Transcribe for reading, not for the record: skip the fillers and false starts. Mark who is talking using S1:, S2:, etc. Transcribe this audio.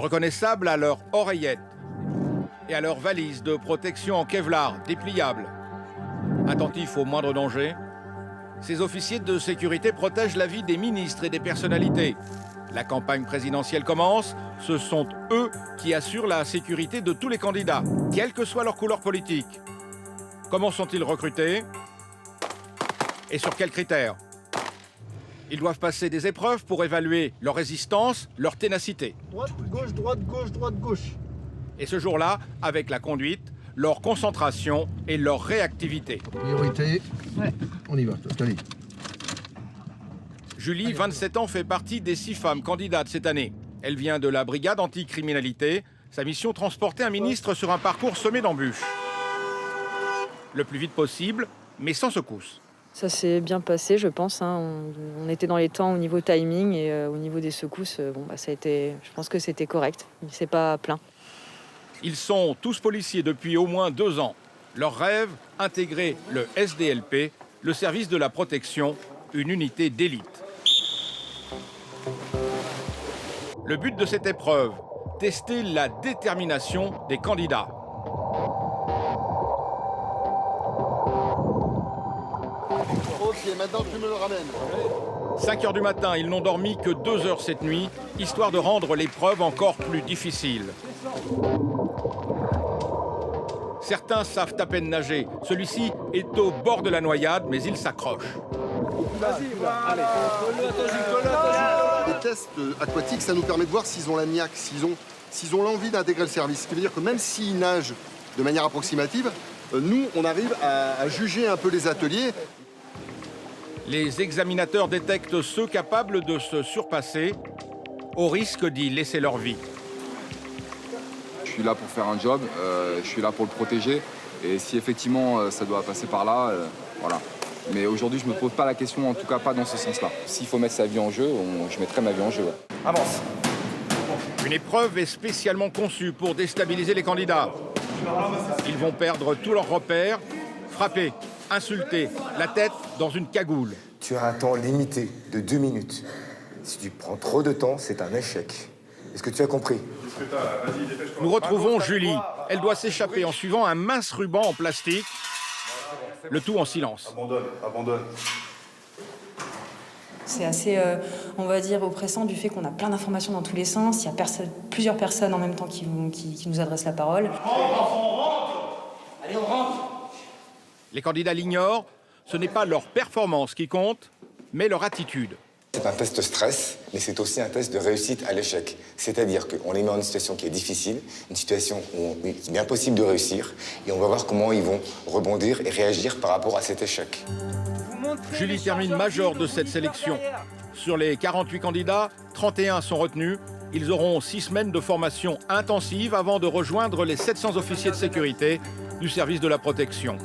S1: reconnaissables à leurs oreillettes et à leurs valises de protection en Kevlar dépliables. Attentifs au moindre danger, ces officiers de sécurité protègent la vie des ministres et des personnalités. La campagne présidentielle commence, ce sont eux qui assurent la sécurité de tous les candidats, quelle que soit leur couleur politique. Comment sont-ils recrutés? Et sur quels critères? Ils doivent passer des épreuves pour évaluer leur résistance, leur ténacité.
S2: Droite, gauche, droite, gauche.
S1: Et ce jour-là, avec la conduite, leur concentration et leur réactivité.
S2: Priorité, ouais. On y va, allez.
S1: Julie, 27 ans, fait partie des 6 femmes candidates cette année. Elle vient de la brigade anticriminalité. Sa mission, transporter un ministre sur un parcours semé d'embûches. Le plus vite possible, mais sans secousse.
S3: Ça s'est bien passé, je pense. On était dans les temps au niveau timing et au niveau des secousses, ça a été, je pense que c'était correct. Il ne s'est pas plaint.
S1: Ils sont tous policiers depuis au moins 2 ans. Leur rêve, intégrer le SDLP, le service de la protection, une unité d'élite. Le but de cette épreuve, tester la détermination des candidats.
S2: Ok, maintenant tu me le ramènes.
S1: 5 heures du matin, ils n'ont dormi que 2 heures cette nuit, histoire de rendre l'épreuve encore plus difficile. Certains savent à peine nager. Celui-ci est au bord de la noyade, mais il s'accroche.
S2: Les tests aquatiques, ça nous permet de voir s'ils ont la niaque, s'ils ont l'envie d'intégrer le service. Ce qui veut dire que même s'ils nagent de manière approximative, nous, on arrive à juger un peu les ateliers.
S1: Les examinateurs détectent ceux capables de se surpasser, au risque d'y laisser leur vie.
S4: Je suis là pour faire un job, je suis là pour le protéger. Et si effectivement ça doit passer par là, voilà. Mais aujourd'hui, je ne me pose pas la question, en tout cas pas dans ce sens-là. S'il faut mettre sa vie en jeu, je mettrai ma vie en jeu. Ouais.
S5: Avance.
S1: Une épreuve est spécialement conçue pour déstabiliser les candidats. Ils vont perdre tous leurs repères, frapper, insulter, la tête dans une cagoule.
S5: Tu as un temps limité de 2 minutes. Si tu prends trop de temps, c'est un échec. Est-ce que tu as compris?
S1: Nous retrouvons Julie. Elle doit s'échapper en suivant un mince ruban en plastique, le tout en silence.
S6: Abandonne.
S7: C'est assez, on va dire, oppressant du fait qu'on a plein d'informations dans tous les sens. Il y a plusieurs personnes en même temps qui nous adressent la parole.
S6: Allez, on rentre.
S1: Les candidats l'ignorent. Ce n'est pas leur performance qui compte, mais leur attitude.
S5: C'est un test stress, mais c'est aussi un test de réussite à l'échec. C'est-à-dire qu'on les met en une situation qui est difficile, une situation où c'est bien possible de réussir, et on va voir comment ils vont rebondir et réagir par rapport à cet échec.
S1: Julie termine major de cette sélection. Sur les 48 candidats, 31 sont retenus. Ils auront 6 semaines de formation intensive avant de rejoindre les 700 officiers de sécurité du service de la protection.